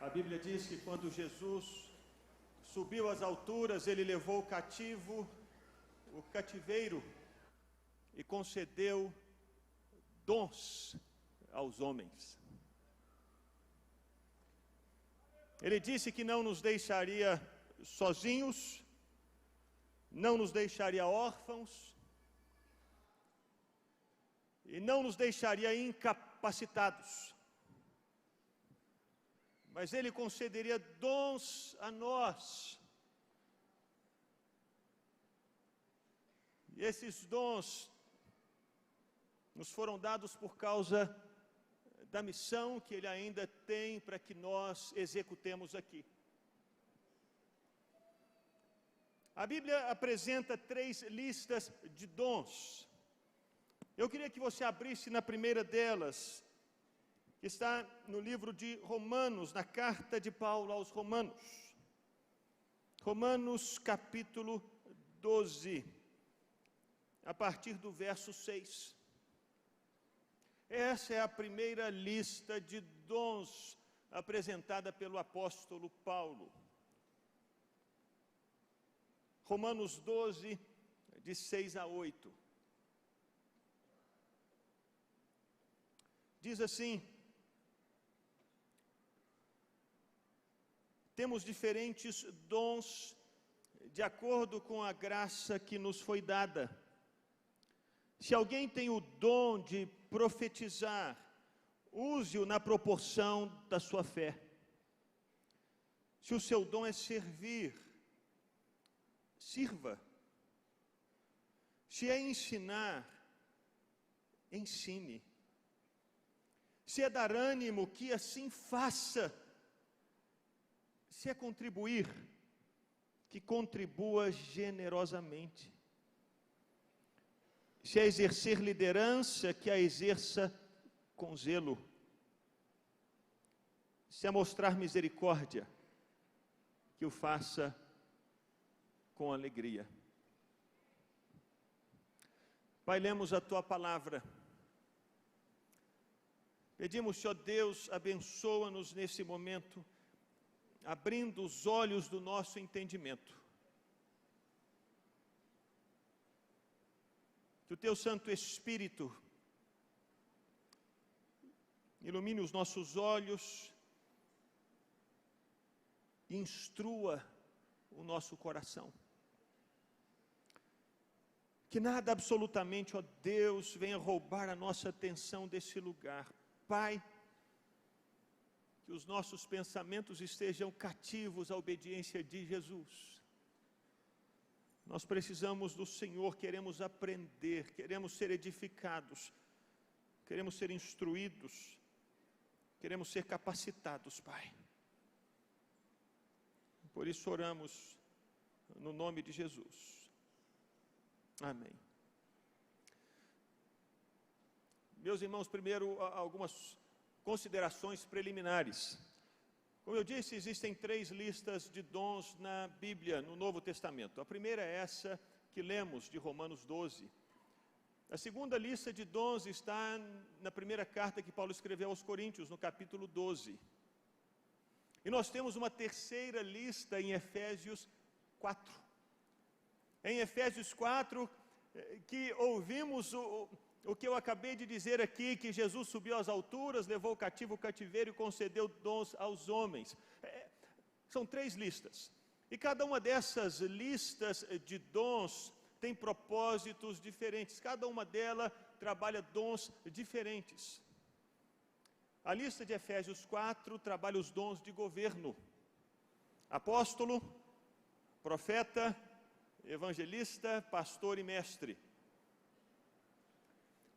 A Bíblia diz que quando Jesus subiu às alturas, ele levou cativo o cativeiro e concedeu dons aos homens. Ele disse que não nos deixaria sozinhos, não nos deixaria órfãos e não nos deixaria incapacitados. Mas Ele concederia dons a nós. E esses dons nos foram dados por causa da missão que Ele ainda tem para que nós executemos aqui. A Bíblia apresenta 3 listas de dons. Eu queria que você abrisse na primeira delas, que está no livro de Romanos, na carta de Paulo aos Romanos. Romanos capítulo 12, a partir do verso 6. Essa é a primeira lista de dons apresentada pelo apóstolo Paulo. Romanos 12, de 6 a 8. Diz assim: temos diferentes dons de acordo com a graça que nos foi dada. Se alguém tem o dom de profetizar, use-o na proporção da sua fé. Se o seu dom é servir, sirva. Se é ensinar, ensine. Se é dar ânimo, que assim faça. Se é contribuir, que contribua generosamente. Se é exercer liderança, que a exerça com zelo. Se é mostrar misericórdia, que o faça com alegria. Pai, lemos a Tua palavra. Pedimos, Senhor Deus, abençoa-nos nesse momento, abrindo os olhos do nosso entendimento. Que o Teu Santo Espírito ilumine os nossos olhos, e instrua o nosso coração. Que nada absolutamente, ó Deus, venha roubar a nossa atenção desse lugar. Pai, que os nossos pensamentos estejam cativos à obediência de Jesus. Nós precisamos do Senhor, queremos aprender, queremos ser edificados, queremos ser instruídos, queremos ser capacitados, Pai. Por isso oramos no nome de Jesus. Amém. Meus irmãos, primeiro algumas considerações preliminares. Como eu disse, existem 3 listas de dons na Bíblia, no Novo Testamento. A primeira é essa que lemos, de Romanos 12. A segunda lista de dons está na primeira carta que Paulo escreveu aos Coríntios, no capítulo 12. E nós temos uma terceira lista em Efésios 4. Em Efésios 4, que ouvimos o que eu acabei de dizer aqui, que Jesus subiu às alturas, levou cativo o cativeiro e concedeu dons aos homens. São 3 listas. E cada uma dessas listas de dons tem propósitos diferentes. Cada uma delas trabalha dons diferentes. A lista de Efésios 4 trabalha os dons de governo. Apóstolo, profeta, evangelista, pastor e mestre.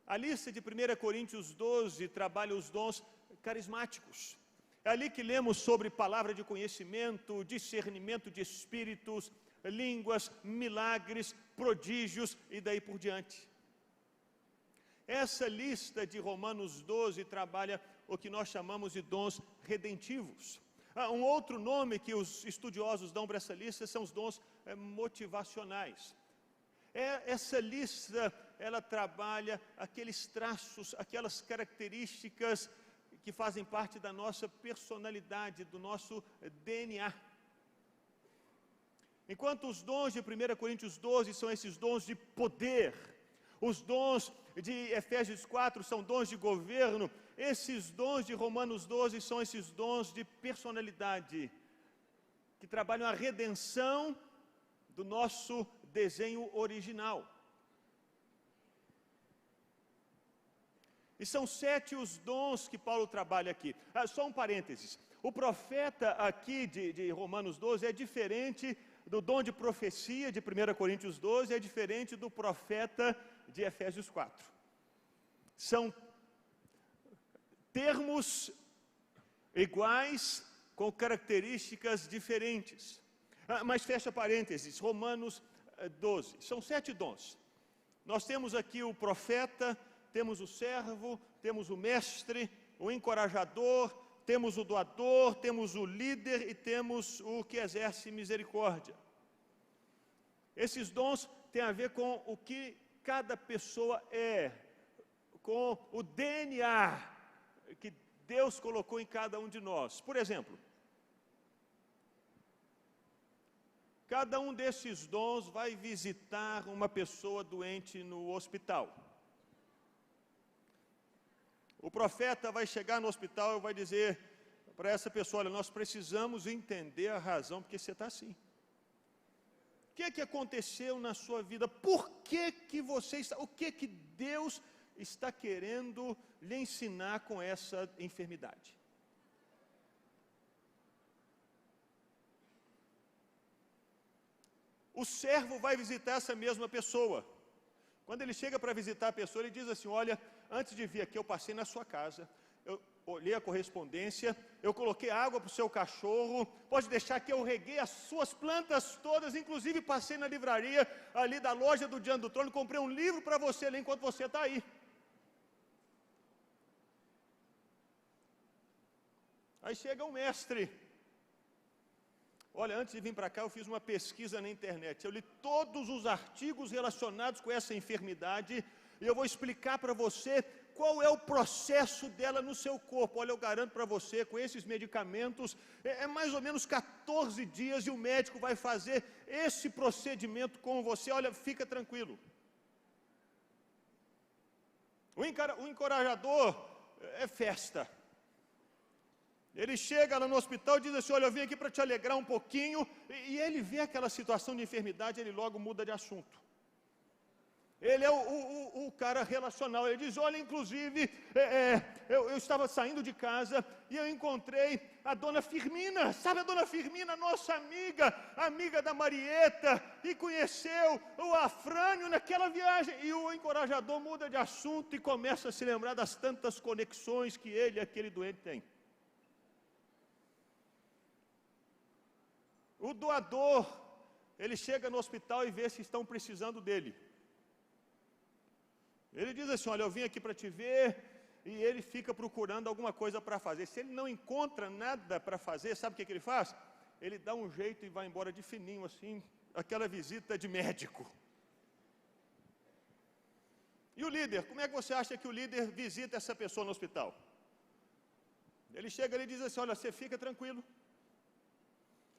A lista de 1 Coríntios 12 trabalha os dons carismáticos. É ali que lemos sobre palavra de conhecimento, discernimento de espíritos, línguas, milagres, prodígios e daí por diante. Essa lista de Romanos 12 trabalha o que nós chamamos de dons redentivos. Um outro nome que os estudiosos dão para essa lista são os dons motivacionais. Essa lista, ela trabalha aqueles traços, aquelas características que fazem parte da nossa personalidade, do nosso DNA. Enquanto os dons de 1 Coríntios 12 são esses dons de poder, os dons de Efésios 4 são dons de governo, esses dons de Romanos 12 são esses dons de personalidade, que trabalham a redenção do nosso desenho original. E são 7 os dons que Paulo trabalha aqui. Só um parênteses. O profeta aqui de Romanos 12 é diferente do dom de profecia de 1 Coríntios 12, é diferente do profeta de Efésios 4. São termos iguais com características diferentes. Mas fecha parênteses, Romanos 12. São 7 dons. Nós temos aqui o profeta, temos o servo, temos o mestre, o encorajador, temos o doador, temos o líder e temos o que exerce misericórdia. Esses dons têm a ver com o que cada pessoa é, com o DNA que Deus colocou em cada um de nós. Por exemplo, cada um desses dons vai visitar uma pessoa doente no hospital. O profeta vai chegar no hospital e vai dizer para essa pessoa: olha, nós precisamos entender a razão porque você está assim. O que aconteceu na sua vida? Por que você está... O que Deus está querendo lhe ensinar com essa enfermidade? O servo vai visitar essa mesma pessoa. Quando ele chega para visitar a pessoa, ele diz assim: olha, antes de vir aqui eu passei na sua casa, eu olhei a correspondência, eu coloquei água para o seu cachorro, pode deixar que eu reguei as suas plantas todas, inclusive passei na livraria ali da loja do Diante do Trono, comprei um livro para você ler enquanto você está aí. Aí chega o mestre. Olha, antes de vir para cá eu fiz uma pesquisa na internet, eu li todos os artigos relacionados com essa enfermidade e eu vou explicar para você qual é o processo dela no seu corpo. Olha, eu garanto para você, com esses medicamentos, é mais ou menos 14 dias e o médico vai fazer esse procedimento com você. Olha, fica tranquilo. O encorajador é festa. Ele chega lá no hospital e diz assim: olha, eu vim aqui para te alegrar um pouquinho, e ele vê aquela situação de enfermidade, ele logo muda de assunto. Ele é o cara relacional. Ele diz: olha, inclusive, eu estava saindo de casa e eu encontrei a dona Firmina. Sabe a dona Firmina, nossa amiga da Marieta, e conheceu o Afrânio naquela viagem. E o encorajador muda de assunto e começa a se lembrar das tantas conexões que ele e aquele doente tem. O doador, ele chega no hospital e vê se estão precisando dele. Ele diz assim: olha, eu vim aqui para te ver, e ele fica procurando alguma coisa para fazer. Se ele não encontra nada para fazer, sabe o que ele faz? Ele dá um jeito e vai embora de fininho, assim, aquela visita de médico. E o líder, como é que você acha que o líder visita essa pessoa no hospital? Ele chega e ele diz assim: olha, você fica tranquilo.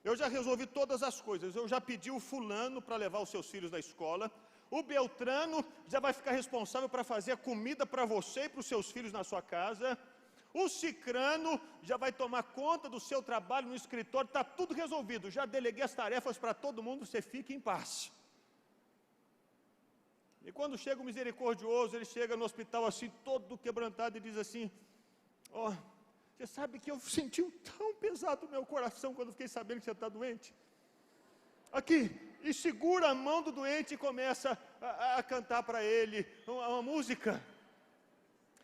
Eu já resolvi todas as coisas, eu já pedi o fulano para levar os seus filhos na escola, o Beltrano já vai ficar responsável para fazer a comida para você e para os seus filhos na sua casa, o Cicrano já vai tomar conta do seu trabalho no escritório, está tudo resolvido, já deleguei as tarefas para todo mundo, você fique em paz. E quando chega o misericordioso, ele chega no hospital assim, todo quebrantado, e diz assim: ó, você sabe que eu senti tão pesado no meu coração quando fiquei sabendo que você está doente. Aqui, e segura a mão do doente e começa a cantar para ele uma música.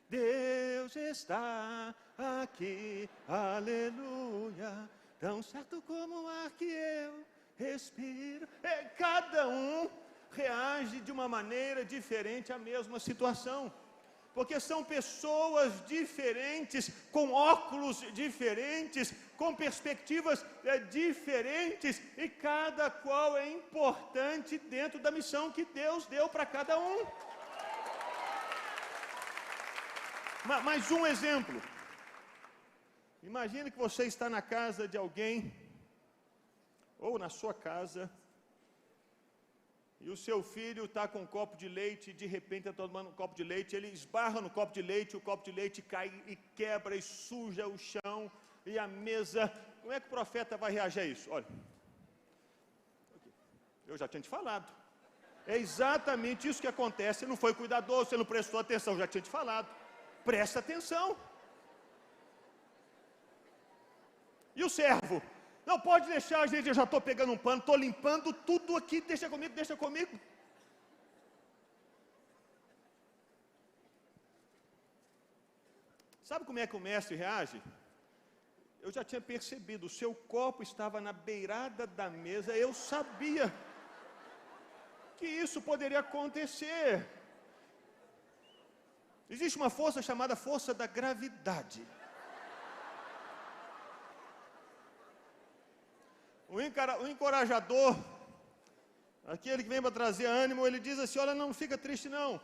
Deus está aqui, aleluia, tão certo como o ar que eu respiro. Cada um reage de uma maneira diferente à mesma situação. Porque são pessoas diferentes, com óculos diferentes, com perspectivas diferentes, e cada qual é importante dentro da missão que Deus deu para cada um. Mais um exemplo. Imagine que você está na casa de alguém, ou na sua casa, e o seu filho está com um copo de leite, e de repente está tomando um copo de leite, ele esbarra no copo de leite, o copo de leite cai e quebra e suja o chão e a mesa. Como é que o profeta vai reagir a isso? Olha, eu já tinha te falado. É exatamente isso que acontece. Você não foi cuidadoso, você não prestou atenção, eu já tinha te falado. Presta atenção. E o servo? Não pode deixar, gente, eu já estou pegando um pano, estou limpando tudo aqui, deixa comigo, deixa comigo. Sabe como é que o mestre reage? Eu já tinha percebido, o seu copo estava na beirada da mesa, eu sabia que isso poderia acontecer. Existe uma força chamada força da gravidade. O encorajador, aquele que vem para trazer ânimo, ele diz assim, olha, não fica triste não.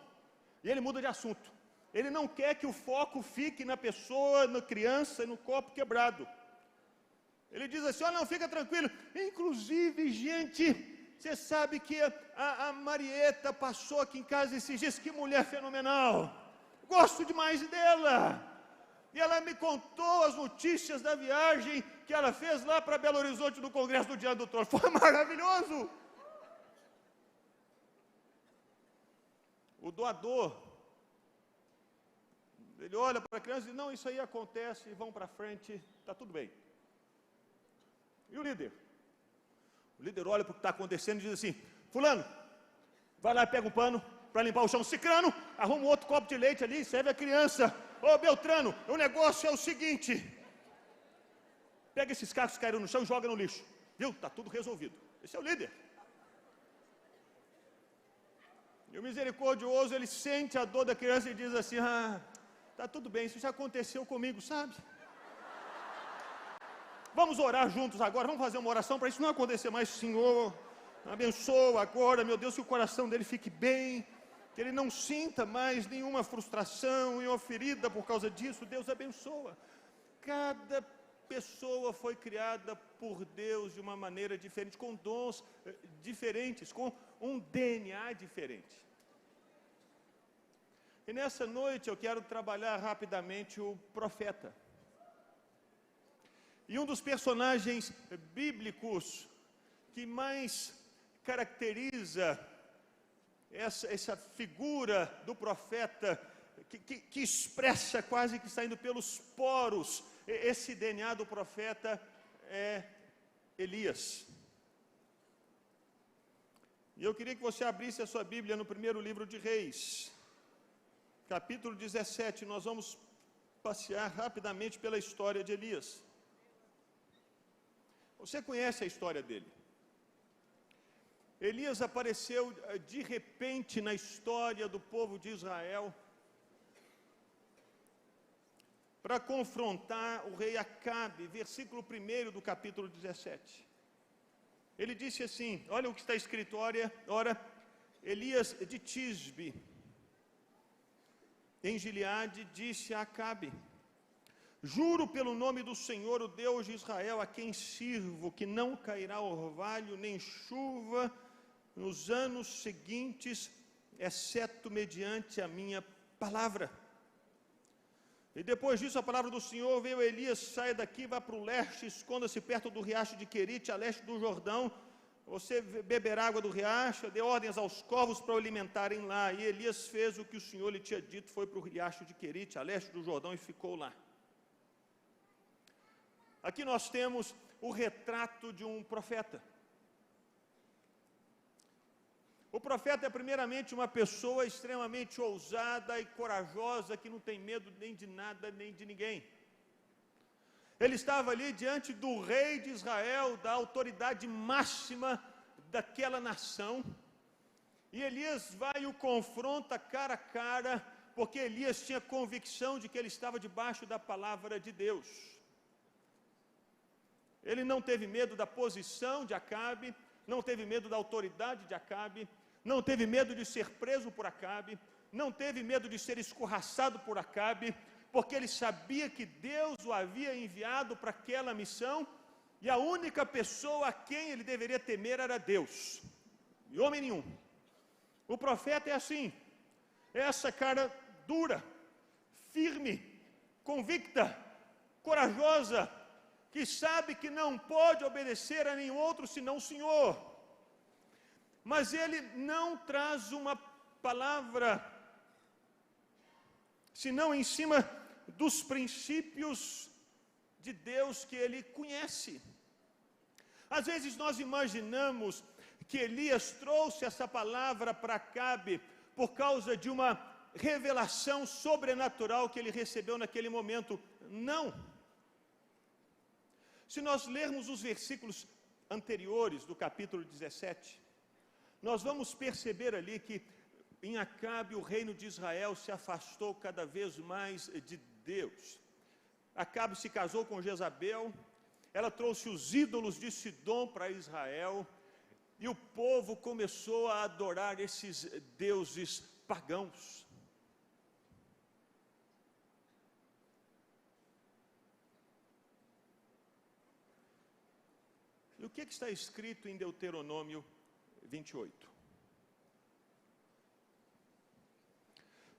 E ele muda de assunto. Ele não quer que o foco fique na pessoa, na criança, no copo quebrado. Ele diz assim, olha, não, fica tranquilo. Inclusive, gente, você sabe que a Marieta passou aqui em casa esses dias, que mulher fenomenal. Gosto demais dela. E ela me contou as notícias da viagem que ela fez lá para Belo Horizonte no Congresso do Diante do Trono. Foi maravilhoso. O doador, ele olha para a criança e diz, não, isso aí acontece, vão para frente, está tudo bem. E o líder? O líder olha para o que está acontecendo e diz assim, fulano, vai lá e pega um pano para limpar o chão. Cicrano, arruma um outro copo de leite ali e serve a criança. Ô Beltrano, o negócio é o seguinte, pega esses cacos que caíram no chão e joga no lixo. Viu? Está tudo resolvido. Esse é o líder. E o misericordioso, ele sente a dor da criança e diz assim, está tudo bem, isso já aconteceu comigo, sabe? Vamos orar juntos agora, vamos fazer uma oração para isso não acontecer mais. Senhor, abençoa agora, meu Deus, que o coração dele fique bem, que ele não sinta mais nenhuma frustração, nenhuma ferida por causa disso. Deus abençoa. Cada pessoa foi criada por Deus de uma maneira diferente, com dons diferentes, com um DNA diferente. E nessa noite eu quero trabalhar rapidamente o profeta. E um dos personagens bíblicos que mais caracteriza essa figura do profeta, que expressa quase que saindo pelos poros esse DNA do profeta, é Elias. E eu queria que você abrisse a sua Bíblia no primeiro livro de Reis, capítulo 17, nós vamos passear rapidamente pela história de Elias. Você conhece a história dele? Elias apareceu de repente na história do povo de Israel para confrontar o rei Acabe, versículo 1 do capítulo 17. Ele disse assim, olha o que está escrito, ora, Elias de Tisbe, em Gileade, disse a Acabe, juro pelo nome do Senhor, o Deus de Israel, a quem sirvo, que não cairá orvalho nem chuva nos anos seguintes, exceto mediante a minha palavra. E depois disso a palavra do Senhor veio a Elias, saia daqui, vá para o leste, esconda-se perto do riacho de Querite, a leste do Jordão, você beberá água do riacho, dê ordens aos corvos para o alimentarem lá. E Elias fez o que o Senhor lhe tinha dito, foi para o riacho de Querite, a leste do Jordão, e ficou lá. Aqui nós temos o retrato de um profeta. O profeta é primeiramente uma pessoa extremamente ousada e corajosa, que não tem medo nem de nada, nem de ninguém. Ele estava ali diante do rei de Israel, da autoridade máxima daquela nação, e Elias vai e o confronta cara a cara, porque Elias tinha convicção de que ele estava debaixo da palavra de Deus. Ele não teve medo da posição de Acabe, não teve medo da autoridade de Acabe, não teve medo de ser preso por Acabe, não teve medo de ser escorraçado por Acabe, porque ele sabia que Deus o havia enviado para aquela missão, e a única pessoa a quem ele deveria temer era Deus, e homem nenhum. O profeta é assim, é essa cara dura, firme, convicta, corajosa, que sabe que não pode obedecer a nenhum outro senão o Senhor. Mas ele não traz uma palavra senão em cima dos princípios de Deus que ele conhece. Às vezes nós imaginamos que Elias trouxe essa palavra para Acabe por causa de uma revelação sobrenatural que ele recebeu naquele momento. Não. Se nós lermos os versículos anteriores do capítulo 17, nós vamos perceber ali que em Acabe o reino de Israel se afastou cada vez mais de Deus. Acabe se casou com Jezabel, ela trouxe os ídolos de Sidom para Israel, e o povo começou a adorar esses deuses pagãos. E o que está escrito em Deuteronômio 28?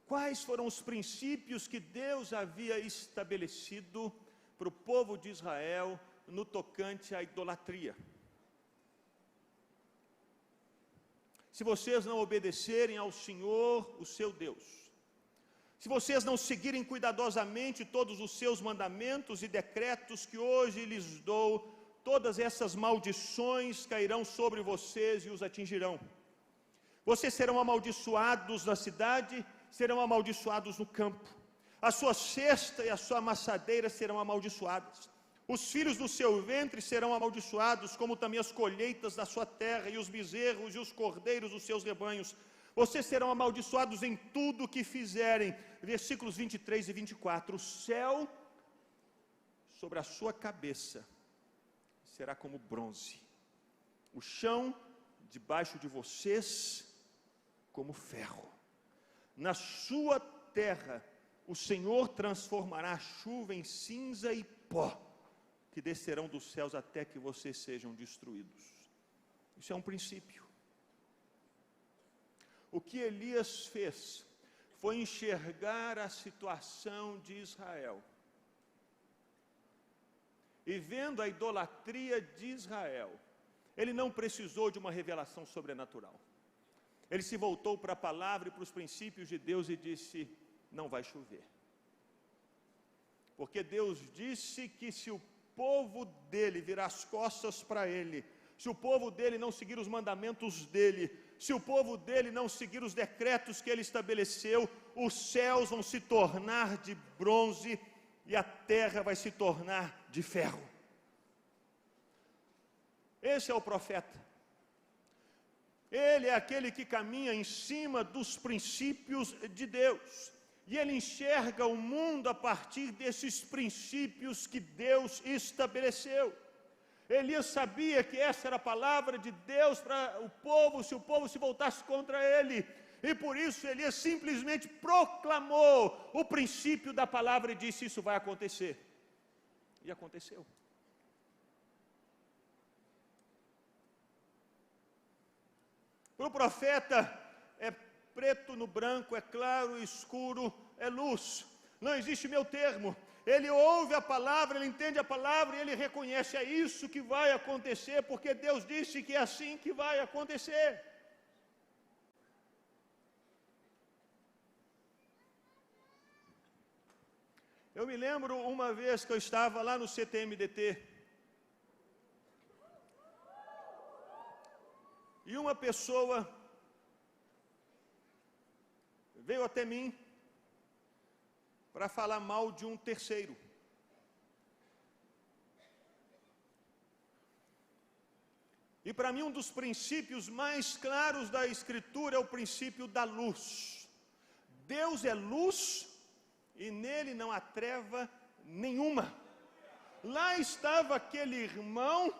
Quais foram os princípios que Deus havia estabelecido para o povo de Israel no tocante à idolatria? Se vocês não obedecerem ao Senhor, o seu Deus, se vocês não seguirem cuidadosamente todos os seus mandamentos e decretos que hoje lhes dou, todas essas maldições cairão sobre vocês e os atingirão. Vocês serão amaldiçoados na cidade, serão amaldiçoados no campo. A sua cesta e a sua amassadeira serão amaldiçoadas. Os filhos do seu ventre serão amaldiçoados, como também as colheitas da sua terra, e os bezerros e os cordeiros dos seus rebanhos. Vocês serão amaldiçoados em tudo o que fizerem. Versículos 23 e 24. O céu sobre a sua cabeça será como bronze, o chão debaixo de vocês como ferro. Na sua terra o Senhor transformará a chuva em cinza e pó, que descerão dos céus até que vocês sejam destruídos. Isso é um princípio. O que Elias fez foi enxergar a situação de Israel, e vendo a idolatria de Israel, ele não precisou de uma revelação sobrenatural. Ele se voltou para a palavra e para os princípios de Deus e disse: não vai chover. Porque Deus disse que se o povo dele virar as costas para ele, se o povo dele não seguir os mandamentos dele, se o povo dele não seguir os decretos que ele estabeleceu, os céus vão se tornar de bronze e a terra vai se tornar de ferro. Esse é o profeta. Ele é aquele que caminha em cima dos princípios de Deus. E ele enxerga o mundo a partir desses princípios que Deus estabeleceu. Elias sabia que essa era a palavra de Deus para o povo, se o povo se voltasse contra ele. E por isso Elias simplesmente proclamou o princípio da palavra e disse: isso vai acontecer. E aconteceu. Para o profeta é preto no branco, é claro, escuro, é luz. Não existe meio termo. Ele ouve a palavra, ele entende a palavra e ele reconhece: é isso que vai acontecer, porque Deus disse que é assim que vai acontecer. Eu me lembro uma vez que eu estava lá no CTMDT, e uma pessoa veio até mim para falar mal de um terceiro. E para mim um dos princípios mais claros da Escritura é o princípio da luz. Deus é luz e nele não há treva nenhuma. Lá estava aquele irmão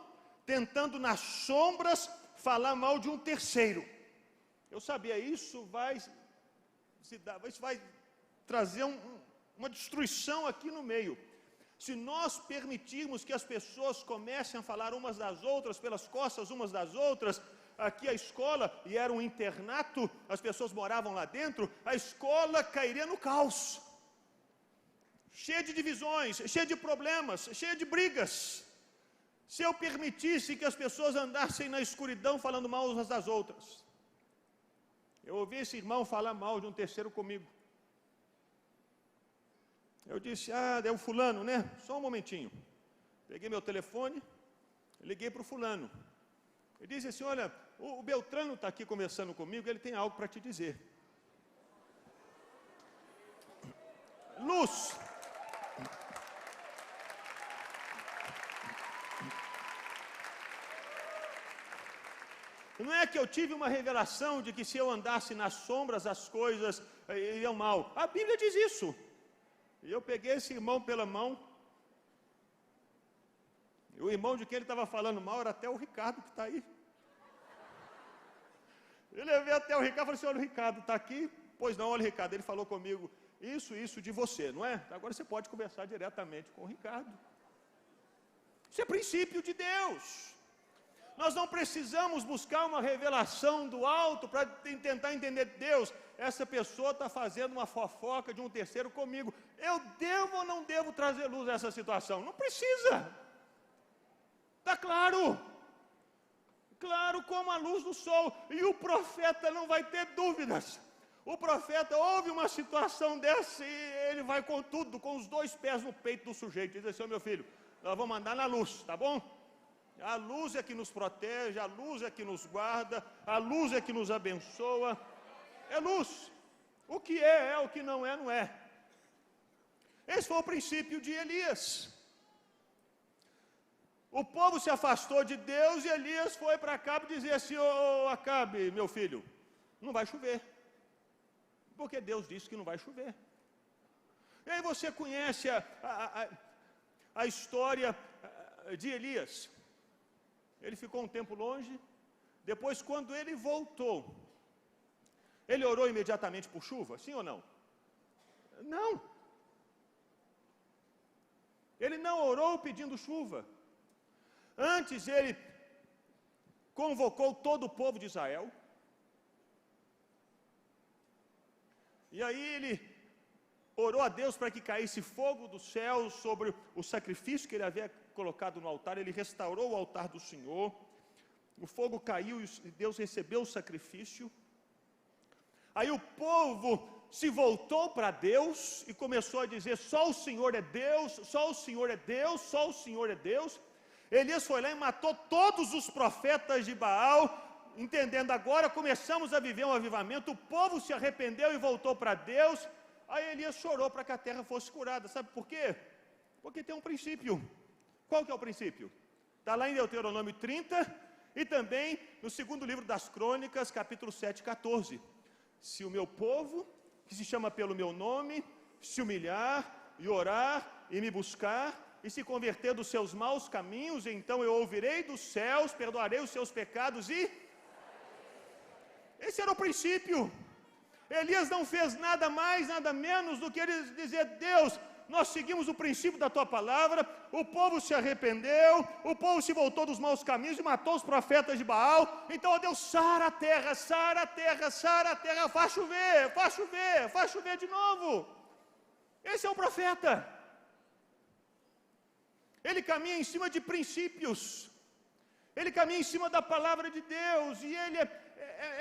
tentando nas sombras falar mal de um terceiro. Eu sabia, isso vai trazer uma destruição aqui no meio. Se nós permitirmos que as pessoas comecem a falar umas das outras, pelas costas umas das outras, aqui a escola, e era um internato, as pessoas moravam lá dentro, a escola cairia no caos. Cheia de divisões, cheia de problemas, cheia de brigas. Se eu permitisse que as pessoas andassem na escuridão falando mal umas das outras. Eu ouvi esse irmão falar mal de um terceiro comigo. Eu disse, é o fulano, né? Só um momentinho. Peguei meu telefone, liguei para o fulano. Ele disse assim, olha, o Beltrano está aqui conversando comigo, ele tem algo para te dizer. Luz. Não é que eu tive uma revelação de que se eu andasse nas sombras as coisas iriam mal. A Bíblia diz isso. E eu peguei esse irmão pela mão. E o irmão de quem ele estava falando mal era até o Ricardo que está aí. Eu levei até o Ricardo e falei assim, olha, o Ricardo está aqui? Pois não, olha, Ricardo, ele falou comigo isso de você, não é? Agora você pode conversar diretamente com o Ricardo. Isso é princípio de Deus. Nós não precisamos buscar uma revelação do alto para tentar entender Deus. Essa pessoa está fazendo uma fofoca de um terceiro comigo. Eu devo ou não devo trazer luz a essa situação? Não precisa. Está claro. Claro como a luz do sol. E o profeta não vai ter dúvidas. O profeta ouve uma situação dessa e ele vai com tudo, com os dois pés no peito do sujeito. Diz assim, meu filho, nós vamos andar na luz, tá bom? A luz é que nos protege, a luz é que nos guarda, a luz é que nos abençoa. É luz. O que é, o que não é, não é. Esse foi o princípio de Elias. O povo se afastou de Deus e Elias foi para Acabe dizer assim, Acabe, meu filho, não vai chover. Porque Deus disse que não vai chover. E aí você conhece a história de Elias. Ele ficou um tempo longe. Depois, quando ele voltou, ele orou imediatamente por chuva? Sim ou não? Não. Ele não orou pedindo chuva. Antes ele convocou todo o povo de Israel. E aí ele orou a Deus para que caísse fogo do céu sobre o sacrifício que ele havia colocado no altar. Ele restaurou o altar do Senhor. O fogo caiu e Deus recebeu o sacrifício. Aí o povo se voltou para Deus e começou a dizer, só o Senhor é Deus, só o Senhor é Deus, só o Senhor é Deus. Elias foi lá e matou todos os profetas de Baal, entendendo agora, começamos a viver um avivamento, o povo se arrependeu e voltou para Deus. Aí Elias chorou para que a terra fosse curada. Sabe por quê? Porque tem um princípio. Qual que é o princípio? Está lá em Deuteronômio 30 e também no segundo livro das Crônicas, capítulo 7, 14. Se o meu povo, que se chama pelo meu nome, se humilhar e orar e me buscar e se converter dos seus maus caminhos, então eu ouvirei dos céus, perdoarei os seus pecados e... Esse era o princípio. Elias não fez nada mais, nada menos do que ele dizer, Deus, nós seguimos o princípio da tua palavra, o povo se arrependeu, o povo se voltou dos maus caminhos e matou os profetas de Baal, então, ó Deus, sara a terra, sara a terra, sara a terra, faz chover, faz chover, faz chover de novo. Esse é o profeta. Ele caminha em cima de princípios, ele caminha em cima da palavra de Deus, e ele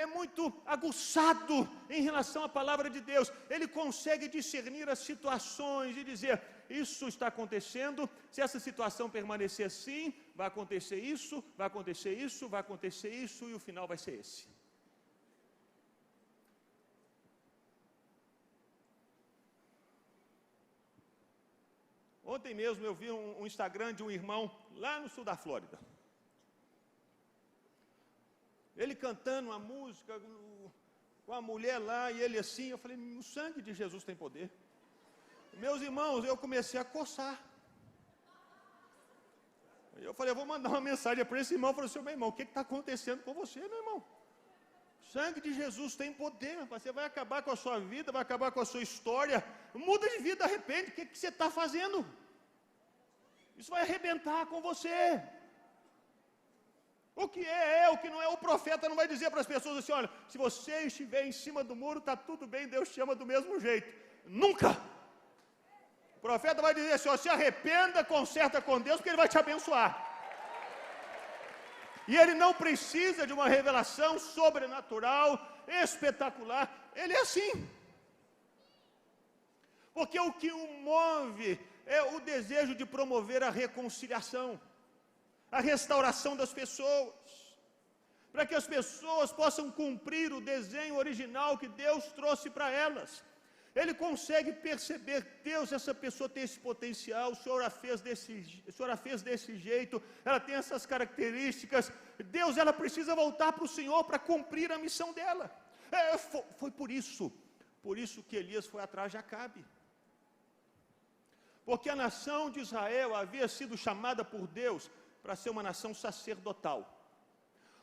é muito aguçado em relação à palavra de Deus. Ele consegue discernir as situações e dizer, isso está acontecendo, se essa situação permanecer assim, vai acontecer isso, vai acontecer isso, vai acontecer isso, e o final vai ser esse. Ontem mesmo eu vi um Instagram de um irmão lá no sul da Flórida. Ele cantando uma música com a mulher lá, e ele assim, eu falei, o sangue de Jesus tem poder. Meus irmãos, eu comecei a coçar. Eu falei, eu vou mandar uma mensagem para esse irmão. Eu falei assim, meu irmão, o que está acontecendo com você, meu irmão? Sangue de Jesus tem poder, você vai acabar com a sua vida, vai acabar com a sua história. Muda de vida, arrepende. O que você está fazendo? Isso vai arrebentar com você. O que é, o que não é. O profeta não vai dizer para as pessoas assim: olha, se você estiver em cima do muro, está tudo bem, Deus te ama do mesmo jeito. Nunca. O profeta vai dizer assim: ó, se arrependa, conserta com Deus, porque Ele vai te abençoar. E ele não precisa de uma revelação sobrenatural, espetacular. Ele é assim. Porque o que o move é o desejo de promover a reconciliação, a restauração das pessoas, para que as pessoas possam cumprir o desenho original que Deus trouxe para elas. Ele consegue perceber: Deus, essa pessoa tem esse potencial, o Senhor a fez desse jeito, ela tem essas características. Deus, ela precisa voltar para o Senhor para cumprir a missão dela. Foi por isso que Elias foi atrás de Acabe. Porque a nação de Israel havia sido chamada por Deus para ser uma nação sacerdotal,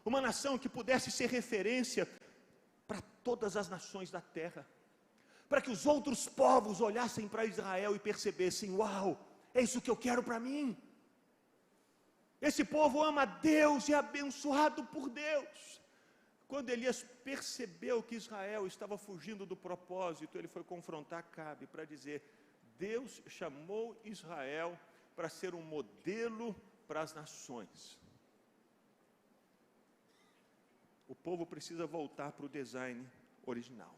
uma nação que pudesse ser referência para todas as nações da terra, para que os outros povos olhassem para Israel e percebessem: uau, é isso que eu quero para mim. Esse povo ama a Deus e é abençoado por Deus. Quando Elias percebeu que Israel estava fugindo do propósito, ele foi confrontar Acabe para dizer: Deus chamou Israel para ser um modelo para as nações. O povo precisa voltar para o design original.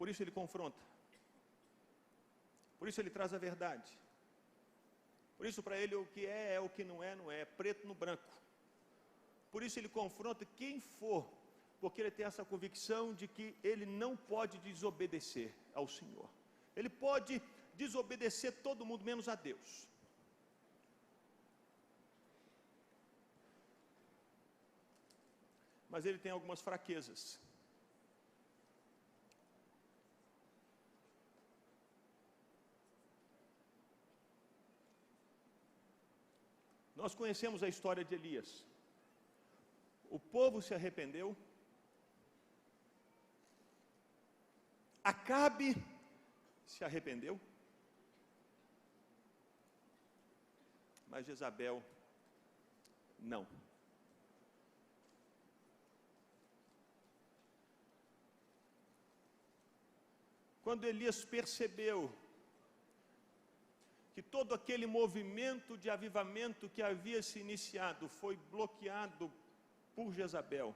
Por isso ele confronta. Por isso ele traz a verdade. Por isso para ele o que é o que não é preto no branco. Por isso ele confronta quem for, porque ele tem essa convicção de que ele não pode desobedecer ao Senhor. Ele pode desobedecer todo mundo menos a Deus. Mas ele tem algumas fraquezas. Nós conhecemos a história de Elias. O povo se arrependeu. Acabe se arrependeu. Mas Jezabel não. Quando Elias percebeu que todo aquele movimento de avivamento que havia se iniciado foi bloqueado por Jezabel,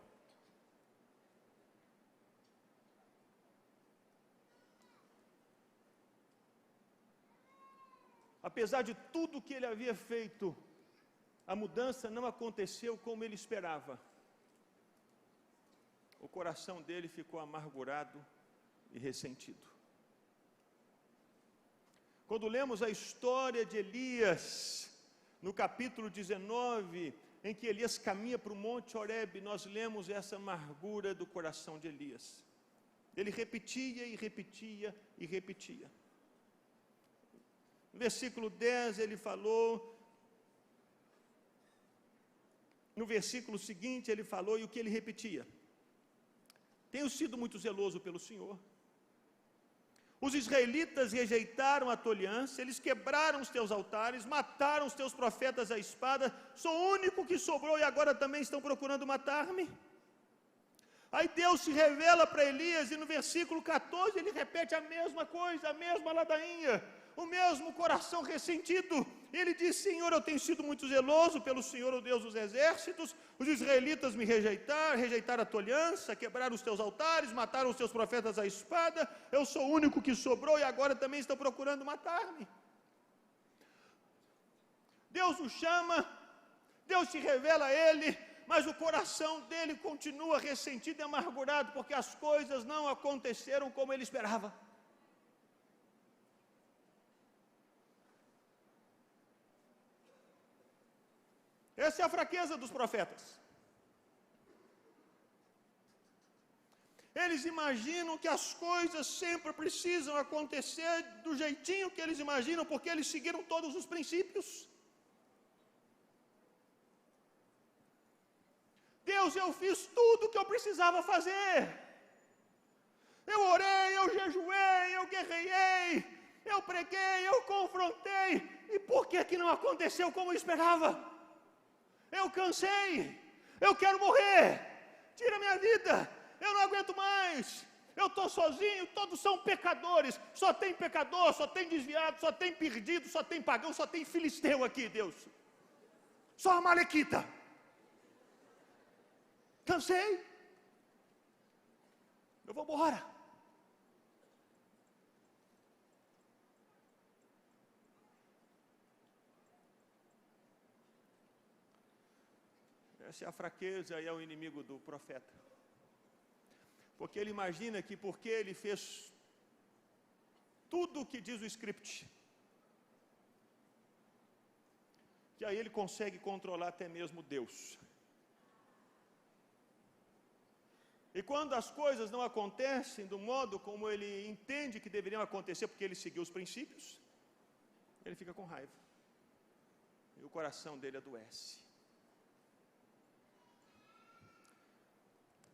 apesar de tudo que ele havia feito, a mudança não aconteceu como ele esperava. O coração dele ficou amargurado e ressentido. Quando lemos a história de Elias, no capítulo 19, em que Elias caminha para o Monte Horebe, nós lemos essa amargura do coração de Elias. Ele repetia e repetia e repetia. No versículo 10 ele falou, no versículo seguinte ele falou, e o que ele repetia? Tenho sido muito zeloso pelo Senhor. Os israelitas rejeitaram a tua aliança, eles quebraram os teus altares, mataram os teus profetas à espada, sou o único que sobrou e agora também estão procurando matar-me. Aí Deus se revela para Elias e no versículo 14 ele repete a mesma coisa, a mesma ladainha, o mesmo coração ressentido. Ele diz: Senhor, eu tenho sido muito zeloso pelo Senhor, o Deus dos exércitos. Os israelitas me rejeitaram a tua aliança, quebraram os teus altares, mataram os teus profetas à espada. Eu sou o único que sobrou e agora também estão procurando matar-me. Deus o chama, Deus se revela a ele, mas o coração dele continua ressentido e amargurado, porque as coisas não aconteceram como ele esperava. Essa é a fraqueza dos profetas. eles imaginam que as coisas sempre precisam acontecer do jeitinho que eles imaginam, porque eles seguiram todos os princípios. Deus, eu fiz tudo o que eu precisava fazer. Eu orei, eu jejuei, eu guerreiei, eu preguei, eu confrontei. E por que não aconteceu como eu esperava? Eu cansei, eu quero morrer, tira minha vida, eu não aguento mais, eu estou sozinho, todos são pecadores, só tem pecador, só tem desviado, só tem perdido, só tem pagão, só tem filisteu aqui, Deus, só amalequita. Cansei, eu vou embora. Essa é a fraqueza e é o inimigo do profeta. Porque ele imagina que porque ele fez tudo o que diz o script, que aí ele consegue controlar até mesmo Deus. E quando as coisas não acontecem do modo como ele entende que deveriam acontecer, porque ele seguiu os princípios, ele fica com raiva. E o coração dele adoece.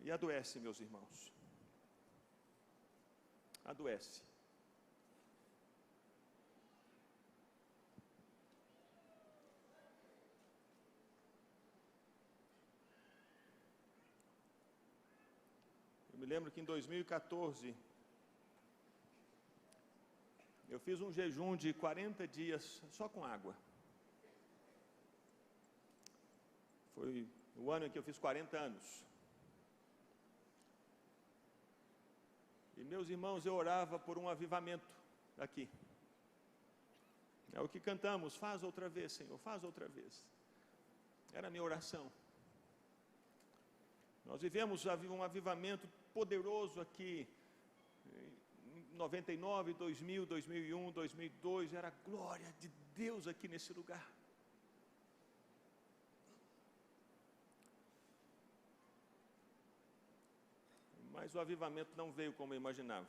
E adoece, meus irmãos. Adoece. Eu me lembro que em 2014, eu fiz um jejum de 40 dias só com água. Foi o ano em que eu fiz 40 anos. E meus irmãos, eu orava por um avivamento aqui. É o que cantamos, faz outra vez, Senhor, faz outra vez. Era a minha oração. Nós vivemos um avivamento poderoso aqui, em 99, 2000, 2001, 2002, era a glória de Deus aqui nesse lugar. Mas o avivamento não veio como eu imaginava.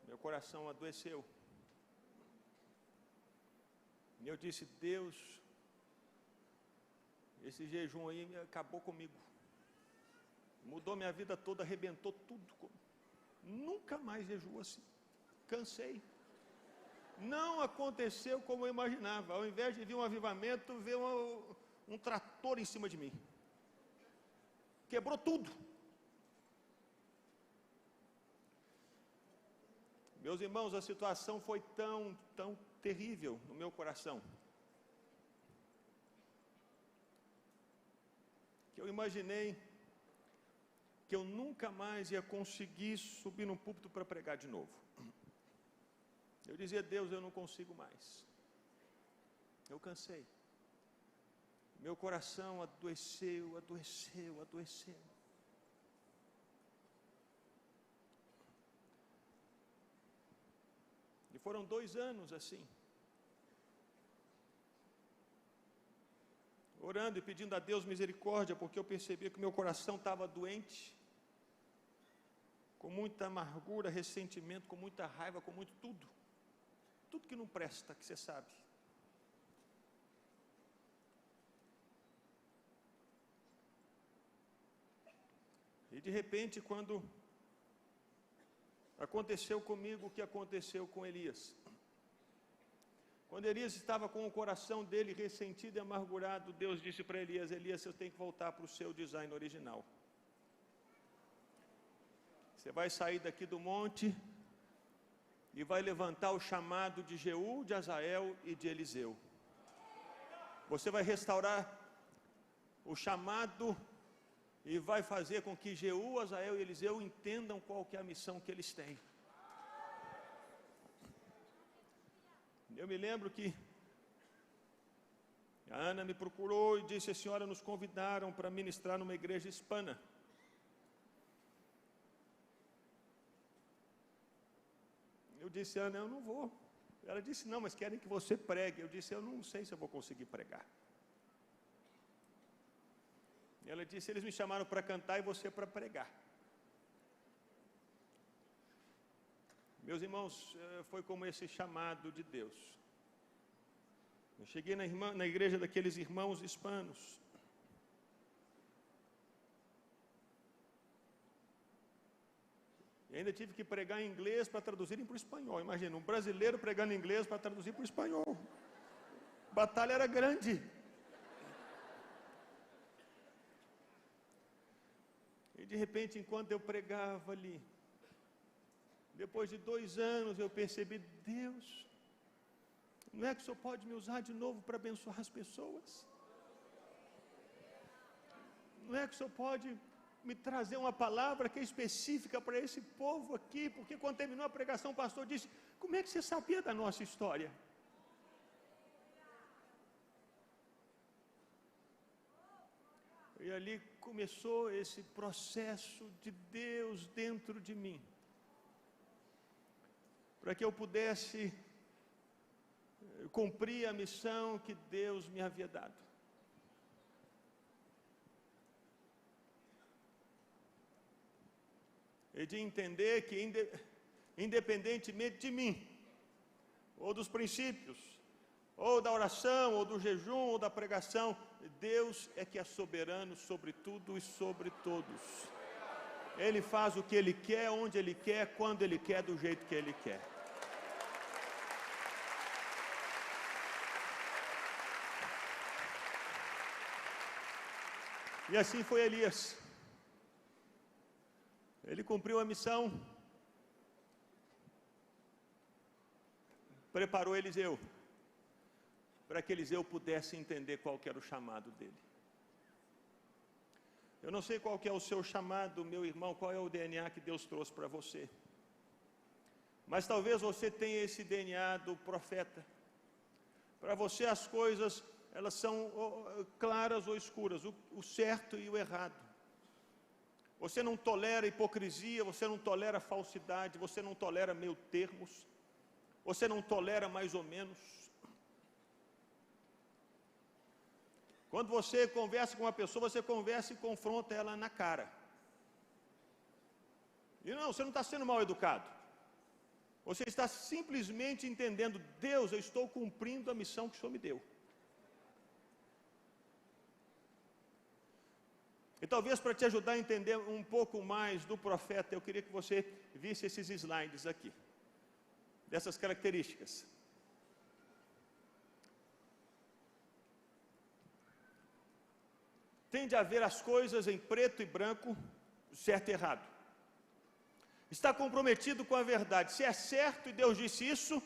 Meu coração adoeceu. E eu disse, Deus, esse jejum aí acabou comigo. Mudou minha vida toda, arrebentou tudo. Nunca mais jejuo assim. Cansei. Não aconteceu como eu imaginava. Ao invés de vir um avivamento, veio um trator em cima de mim. Quebrou tudo. Meus irmãos, a situação foi tão terrível no meu coração, que eu imaginei que eu nunca mais ia conseguir subir no púlpito para pregar de novo. Eu dizia, Deus, eu não consigo mais. Eu cansei. Meu coração adoeceu. E foram 2 anos assim. Orando e pedindo a Deus misericórdia, porque eu percebi que meu coração estava doente. Com muita amargura, ressentimento, com muita raiva, com muito tudo. Tudo que não presta, que você sabe. E de repente, quando aconteceu comigo o que aconteceu com Elias. Quando Elias estava com o coração dele ressentido e amargurado, Deus disse para Elias, Elias, você tem que voltar para o seu design original. Você vai sair daqui do monte e vai levantar o chamado de Jeú, de Azael e de Eliseu. Você vai restaurar o chamado e vai fazer com que Jeú, Azael e Eliseu entendam qual que é a missão que eles têm. Eu me lembro que a Ana me procurou e disse, a senhora nos convidaram para ministrar numa igreja hispana. Eu disse, Ana, eu não vou. Ela disse, não, mas querem que você pregue. Eu disse, eu não sei se eu vou conseguir pregar. Ela disse: eles me chamaram para cantar e você para pregar. Meus irmãos, foi como esse chamado de Deus. Eu cheguei na igreja daqueles irmãos hispanos. E ainda tive que pregar em inglês para traduzirem para o espanhol. Imagina, um brasileiro pregando em inglês para traduzir para o espanhol. A batalha era grande. E de repente, enquanto eu pregava ali, depois de 2 anos, eu percebi: Deus, não é que o Senhor pode me usar de novo para abençoar as pessoas? Não é que o Senhor pode me trazer uma palavra que é específica para esse povo aqui? Porque quando terminou a pregação, o pastor disse: como é que você sabia da nossa história? E ali começou esse processo de Deus dentro de mim, para que eu pudesse cumprir a missão que Deus me havia dado. E de entender que, independentemente de mim, ou dos princípios, ou da oração, ou do jejum, ou da pregação, Deus é que é soberano sobre tudo e sobre todos. Ele faz o que Ele quer, onde Ele quer, quando Ele quer, do jeito que Ele quer. E assim foi Elias. Ele cumpriu a missão, preparou Eliseu, para que Eliseu pudesse entender qual que era o chamado dele. Eu não sei qual que é o seu chamado, meu irmão, qual é o DNA que Deus trouxe para você. Mas talvez você tenha esse DNA do profeta. Para você as coisas, elas são claras ou escuras, o certo e o errado. Você não tolera hipocrisia, você não tolera falsidade, você não tolera meio termos, você não tolera mais ou menos. Quando você conversa com uma pessoa, você conversa e confronta ela na cara. E não, você não está sendo mal educado. Você está simplesmente entendendo: Deus, eu estou cumprindo a missão que o Senhor me deu. E talvez para te ajudar a entender um pouco mais do profeta, eu queria que você visse esses slides aqui, dessas características. Tende a ver as coisas em preto e branco, certo e errado. Está comprometido com a verdade. Se é certo e Deus disse isso,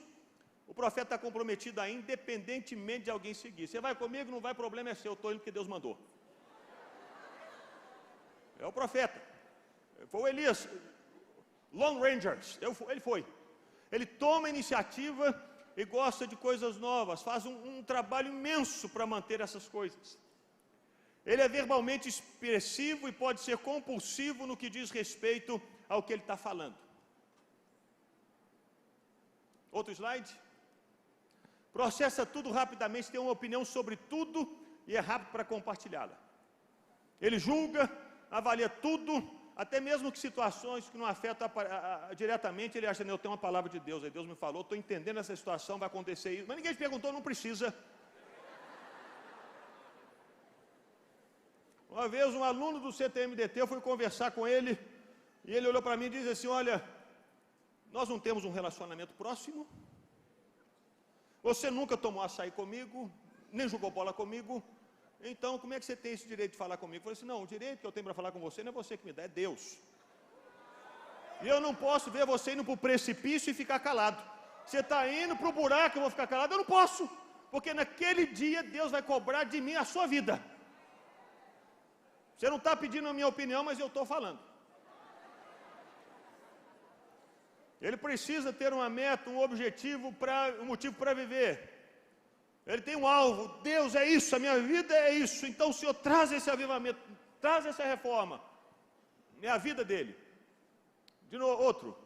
o profeta está comprometido a, independentemente de alguém seguir. Você vai comigo, não vai, problema é seu, eu estou indo porque Deus mandou. É o profeta. Foi o Elias, Long Rangers, ele foi. Ele toma iniciativa e gosta de coisas novas, faz um trabalho imenso para manter essas coisas. Ele é verbalmente expressivo e pode ser compulsivo no que diz respeito ao que ele está falando. Outro slide. Processa tudo rapidamente, tem uma opinião sobre tudo e é rápido para compartilhá-la. Ele julga, avalia tudo, até mesmo que situações que não afetam diretamente, ele acha: eu tenho uma palavra de Deus, aí Deus me falou, estou entendendo essa situação, vai acontecer isso, mas ninguém te perguntou, não precisa. Uma vez um aluno do CTMDT, eu fui conversar com ele, e ele olhou para mim e disse assim: olha, nós não temos um relacionamento próximo, você nunca tomou açaí comigo, nem jogou bola comigo, então como é que você tem esse direito de falar comigo? Eu falei assim: não, o direito que eu tenho para falar com você não é você que me dá, é Deus. E eu não posso ver você indo para o precipício e ficar calado. Você está indo para o buraco, eu vou ficar calado? Eu não posso, porque naquele dia Deus vai cobrar de mim a sua vida. Você não está pedindo a minha opinião, mas eu estou falando. Ele precisa ter uma meta, um objetivo, um motivo para viver. Ele tem um alvo: Deus, é isso, a minha vida é isso. Então o Senhor traz esse avivamento, traz essa reforma. É a vida dele. De novo, outro.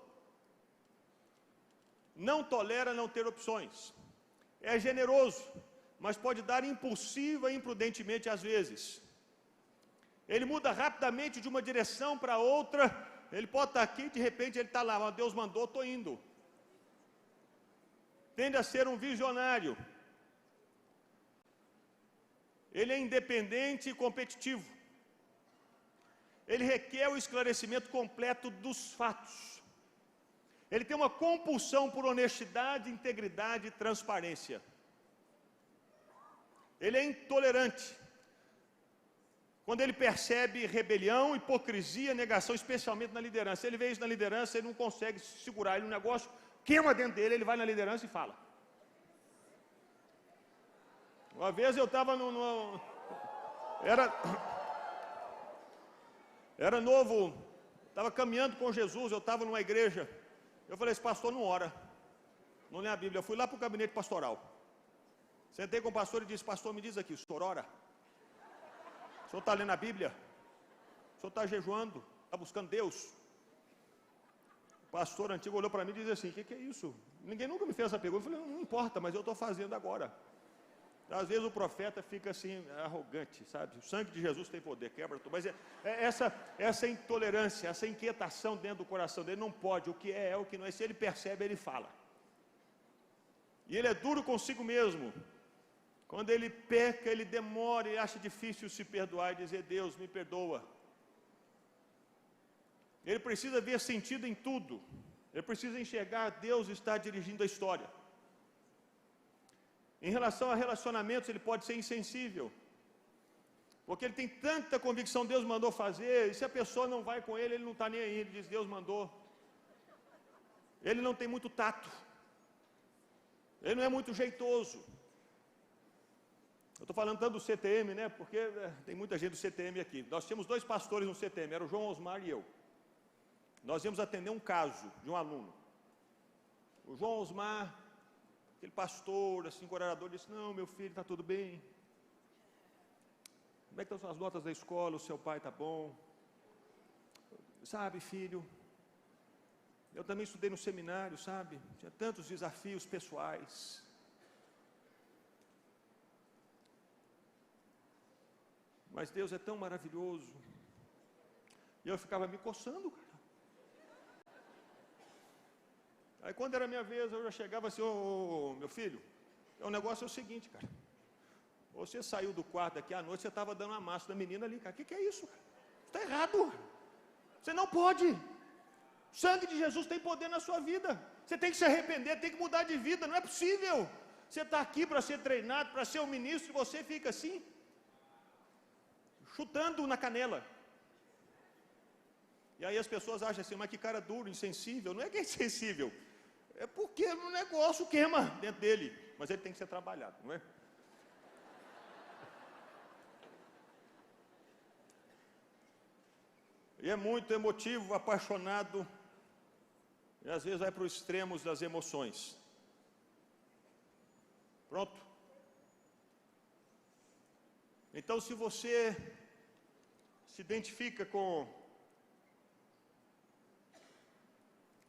Não tolera não ter opções. É generoso, mas pode dar impulsiva e imprudentemente às vezes. Ele muda rapidamente de uma direção para outra. Ele pode estar aqui, de repente ele está lá, Deus mandou, estou indo. Tende a ser um visionário. Ele é independente e competitivo. Ele requer o esclarecimento completo dos fatos. Ele tem uma compulsão por honestidade, integridade e transparência. Ele é intolerante. Quando ele percebe rebelião, hipocrisia, negação, especialmente na liderança. Ele vê isso na liderança, ele não consegue segurar. Um negócio queima dentro dele, ele vai na liderança e fala. Uma vez eu estava Era novo, estava caminhando com Jesus, eu estava numa igreja. Eu falei, esse pastor não ora, não lê a Bíblia. Eu fui lá para o gabinete pastoral. Sentei com o pastor e disse, pastor, me diz aqui, o senhor ora? O senhor está lendo a Bíblia? O senhor está jejuando? Está buscando Deus? O pastor antigo olhou para mim e disse assim, o que é isso? Ninguém nunca me fez essa pergunta. Eu falei, não importa, mas eu estou fazendo agora. Às vezes o profeta fica assim, arrogante, sabe? O sangue de Jesus tem poder, quebra tudo. Mas essa intolerância, essa inquietação dentro do coração dele não pode. O que é o que não é. Se ele percebe, ele fala. E ele é duro consigo mesmo. Quando ele peca, ele demora e acha difícil se perdoar e dizer, Deus, me perdoa. Ele precisa ver sentido em tudo. Ele precisa enxergar Deus está dirigindo a história. Em relação a relacionamentos, ele pode ser insensível. Porque ele tem tanta convicção, Deus mandou fazer, e se a pessoa não vai com ele, ele não está nem aí, ele diz, Deus mandou. Ele não tem muito tato. Ele não é muito jeitoso. Eu estou falando tanto do CTM, né? Porque tem muita gente do CTM aqui. Nós tínhamos 2 pastores no CTM, era o João Osmar e eu. Nós íamos atender um caso de um aluno. O João Osmar, aquele pastor, assim, orador, disse, não, meu filho, está tudo bem. Como é que estão as notas da escola? O seu pai está bom? Sabe, filho, eu também estudei no seminário, sabe? Tinha tantos desafios pessoais. Mas Deus é tão maravilhoso. E eu ficava me coçando, cara. Aí quando era minha vez, eu já chegava assim, meu filho, o negócio é o seguinte, cara. Você saiu do quarto aqui à noite, você estava dando uma massa da menina ali, cara. O que é isso, cara? Está errado. Você não pode. O sangue de Jesus tem poder na sua vida. Você tem que se arrepender, tem que mudar de vida. Não é possível. Você está aqui para ser treinado, para ser um ministro, e você fica assim, chutando na canela. E aí as pessoas acham assim, mas que cara duro, insensível. Não é que é insensível. É porque o negócio queima dentro dele. Mas ele tem que ser trabalhado, não é? E é muito emotivo, apaixonado. E às vezes vai para os extremos das emoções. Pronto? Então, se você se identifica com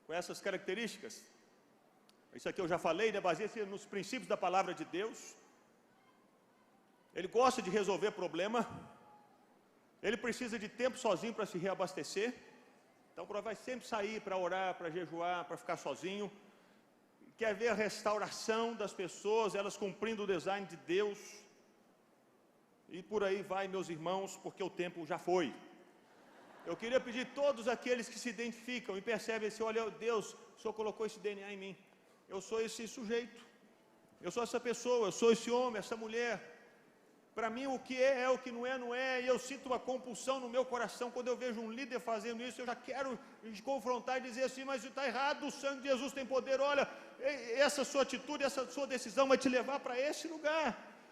essas características, isso aqui eu já falei, né? Baseia-se nos princípios da palavra de Deus. Ele gosta de resolver problema. Ele precisa de tempo sozinho para se reabastecer. Então vai sempre sair para orar, para jejuar, para ficar sozinho. Quer ver a restauração das pessoas, elas cumprindo o design de Deus. E por aí vai, meus irmãos, porque o tempo já foi. Eu queria pedir a todos aqueles que se identificam e percebem assim, olha, Deus, o Senhor colocou esse DNA em mim. Eu sou esse sujeito. Eu sou essa pessoa, eu sou esse homem, essa mulher. Para mim o que é o que não é, e eu sinto uma compulsão no meu coração, quando eu vejo um líder fazendo isso, eu já quero confrontar e dizer assim, mas está errado, o sangue de Jesus tem poder, olha, essa sua atitude, essa sua decisão vai te levar para esse lugar,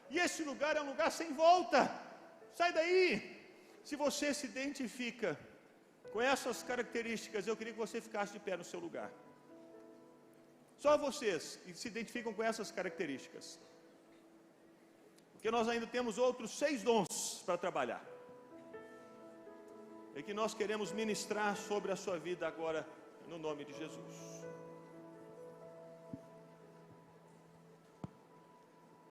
e esse lugar é um lugar sem volta, sai daí. Se você se identifica com essas características, eu queria que você ficasse de pé no seu lugar. Só vocês que se identificam com essas características. Porque nós ainda temos outros 6 dons para trabalhar. E que nós queremos ministrar sobre a sua vida agora, no nome de Jesus.